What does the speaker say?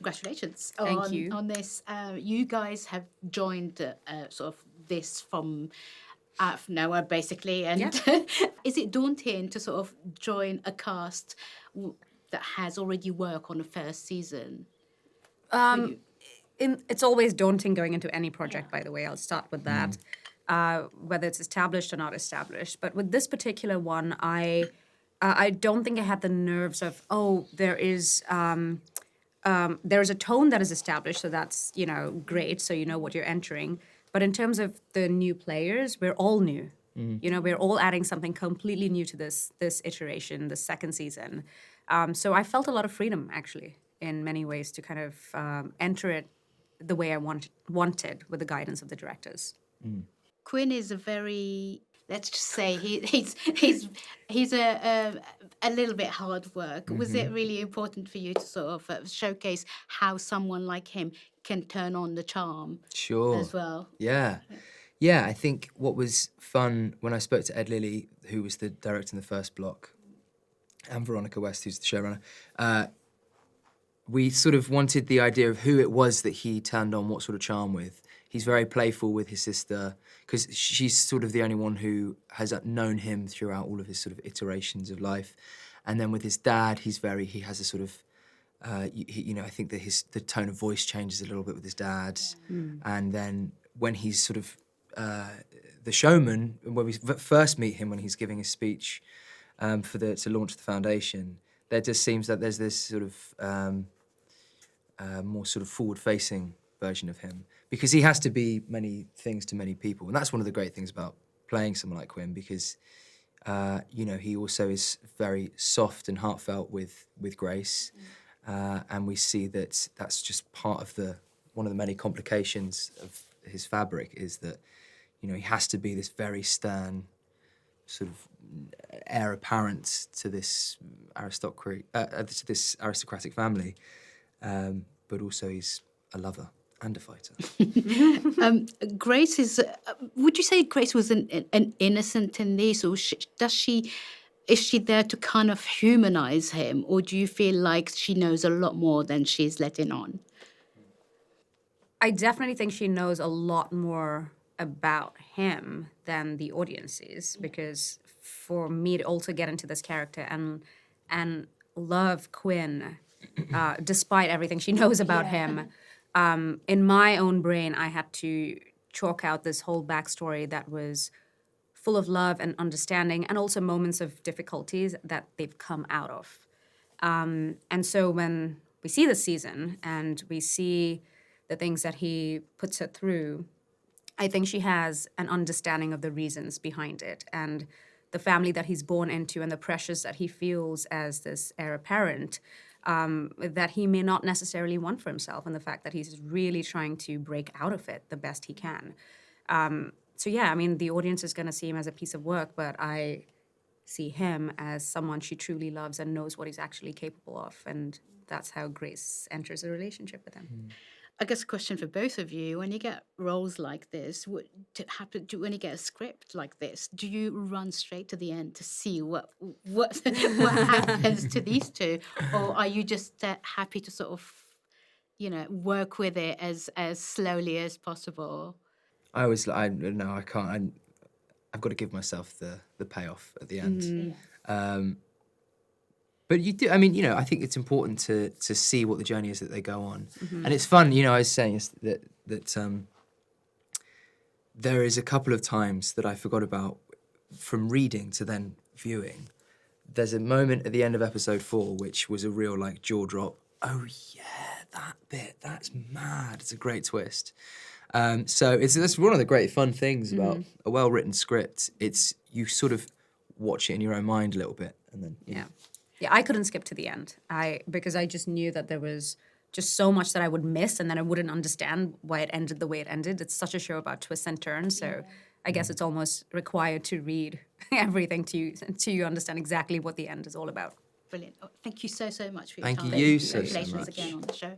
congratulations Thank you. on this. You guys have joined sort of this from out of nowhere, basically. And is it daunting to sort of join a cast that has already worked on the first season? It's always daunting going into any project, by the way. I'll start with that, whether it's established or not established. But with this particular one, I don't think I had the nerves of, there is a tone that is established, so that's, great, so you know what you're entering. But in terms of the new players, we're all new. We're all adding something completely new to this iteration, the second season. So I felt a lot of freedom, actually, in many ways, to kind of enter it the way I wanted with the guidance of the directors. Quinn is a very, let's just say, he's a little bit hard work. Was it really important for you to sort of showcase how someone like him can turn on the charm as well? Yeah. Yeah, I think what was fun when I spoke to Ed Lilly, who was the director in the first block, and Veronica West, who's the showrunner, we sort of wanted the idea of who it was that he turned on what sort of charm with. He's very playful with his sister, because she's sort of the only one who has known him throughout all of his sort of iterations of life. And then with his dad, he has a sort of, I think that the tone of voice changes a little bit with his dad. And then when he's sort of the showman, when we first meet him when he's giving his speech to launch the foundation, there just seems that there's this sort of more sort of forward-facing version of him, because he has to be many things to many people. And that's one of the great things about playing someone like Quinn, because, he also is very soft and heartfelt with Grace. And we see that that's just part of one of the many complications of his fabric, is that, he has to be this very stern sort of heir apparent to this aristocratic family, but also he's a lover and a fighter. Grace is. Would you say Grace was an innocent in this, or is she there to kind of humanize him, or do you feel like she knows a lot more than she's letting on? I definitely think she knows a lot more about him than the audience is, because for me to also get into this character and love Quinn, despite everything she knows about him, in my own brain, I had to chalk out this whole backstory that was full of love and understanding, and also moments of difficulties that they've come out of. And so when we see this season and we see the things that he puts her through, I think she has an understanding of the reasons behind it, and the family that he's born into and the pressures that he feels as this heir apparent, that he may not necessarily want for himself, and the fact that he's really trying to break out of it the best he can. So yeah, I mean, the audience is going to see him as a piece of work, but I see him as someone she truly loves and knows what he's actually capable of, and that's how Grace enters a relationship with him. I guess a question for both of you: when you get roles like this, when you get a script like this, do you run straight to the end to see what happens to these two, or are you just happy to sort of, work with it as slowly as possible? I can't. I've got to give myself the payoff at the end. But you do. I mean, I think it's important to see what the journey is that they go on, and it's fun. I was saying that there is a couple of times that I forgot about from reading to then viewing. There's a moment at the end of episode 4 which was a real jaw drop. Oh yeah, that bit. That's mad. It's a great twist. So that's one of the great fun things about a well-written script. It's you sort of watch it in your own mind a little bit, and then Yeah, I couldn't skip to the end. Because I just knew that there was just so much that I would miss, and then I wouldn't understand why it ended the way it ended. It's such a show about twists and turns, so I guess it's almost required to read everything to understand exactly what the end is all about. Brilliant. Oh, thank you so much for your time. Thank you so Congratulations much. again on the show.